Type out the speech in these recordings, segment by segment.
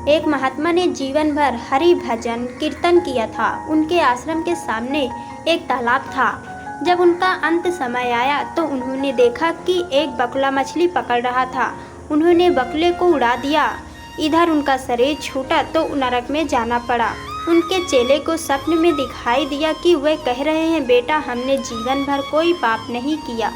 एक महात्मा ने जीवन भर हरि भजन कीर्तन किया था। उनके आश्रम के सामने एक तालाब था। जब उनका अंत समय आया तो उन्होंने देखा कि एक बगुला मछली पकड़ रहा था। उन्होंने बगुले को उड़ा दिया। इधर उनका शरीर छूटा तो नरक में जाना पड़ा। उनके चेले को स्वप्न में दिखाई दिया कि वे कह रहे हैं, बेटा हमने जीवन भर कोई पाप नहीं किया,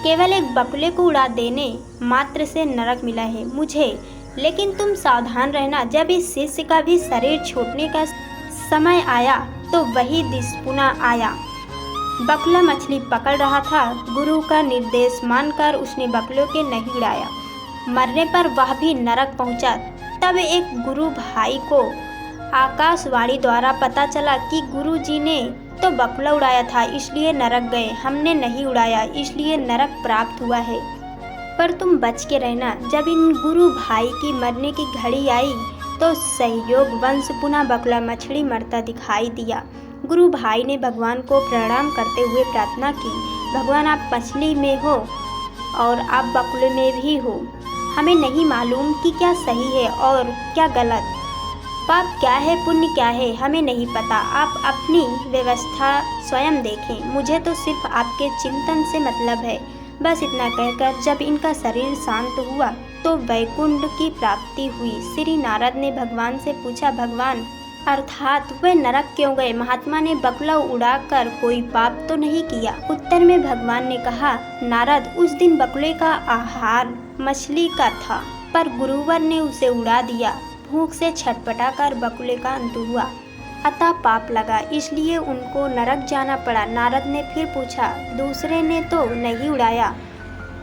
केवल एक बगुले को उड़ा देने मात्र से नरक मिला है मुझे। लेकिन तुम सावधान रहना, जब इस शिष्य का भी शरीर छूटने का समय आया तो वही दिशपुना आया। बगुला मछली पकड़ रहा था। गुरु का निर्देश मानकर उसने बगुले के नहीं उड़ाया। मरने पर वह भी नरक पहुंचा। तब एक गुरु भाई को आकाशवाणी द्वारा पता चला कि गुरु जी ने तो बगुला उड़ाया था इसलिए नरक गए, हमने नहीं उड़ाया इसलिए नरक प्राप्त हुआ है। पर तुम बच के रहना। जब इन गुरु भाई की मरने की घड़ी आई तो सहयोग वंश पुनः बगुला मछली मरता दिखाई दिया। गुरु भाई ने भगवान को प्रणाम करते हुए प्रार्थना की, भगवान आप मछली में हो और आप बगुले में भी हो। हमें नहीं मालूम कि क्या सही है और क्या गलत, पाप क्या है पुण्य क्या है, हमें नहीं पता। आप अपनी व्यवस्था स्वयं देखें, मुझे तो सिर्फ आपके चिंतन से मतलब है। बस इतना कहकर जब इनका शरीर शांत हुआ तो वैकुंठ की प्राप्ति हुई। श्री नारद ने भगवान से पूछा, भगवान अर्थात वे नरक क्यों गए? महात्मा ने बगुला उड़ाकर कोई पाप तो नहीं किया। उत्तर में भगवान ने कहा, नारद उस दिन बगुले का आहार मछली का था, पर गुरुवर ने उसे उड़ा दिया। भूख से छटपटाकर बगुले का अंत हुआ, अतः पाप लगा, इसलिए उनको नरक जाना पड़ा। नारद ने फिर पूछा, दूसरे ने तो नहीं उड़ाया,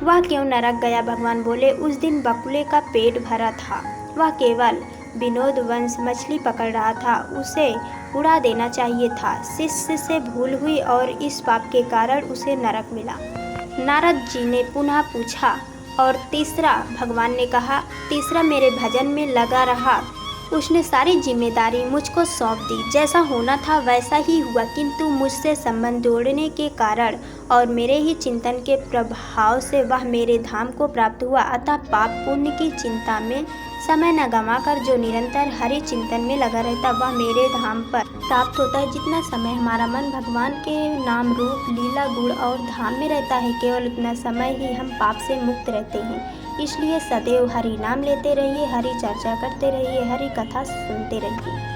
वह क्यों नरक गया? भगवान बोले, उस दिन बगुले का पेट भरा था, वह केवल विनोद वंश मछली पकड़ रहा था, उसे उड़ा देना चाहिए था। शिष्य से भूल हुई और इस पाप के कारण उसे नरक मिला। नारद जी ने पुनः पूछा, और तीसरा? भगवान ने कहा, तीसरा मेरे भजन में लगा रहा, उसने सारी जिम्मेदारी मुझको सौंप दी। जैसा होना था वैसा ही हुआ, किंतु मुझसे संबंध जोड़ने के कारण और मेरे ही चिंतन के प्रभाव से वह मेरे धाम को प्राप्त हुआ। अतः पाप पुण्य की चिंता में समय न गंवाकर जो निरंतर हरि चिंतन में लगा रहता वह मेरे धाम पर प्राप्त होता है। जितना समय हमारा मन भगवान के नाम रूप लीला गुण और धाम में रहता है, केवल उतना समय ही हम पाप से मुक्त रहते हैं। इसलिए सदैव हरि नाम लेते रहिए, हरि चर्चा करते रहिए, हरि कथा सुनते रहिए।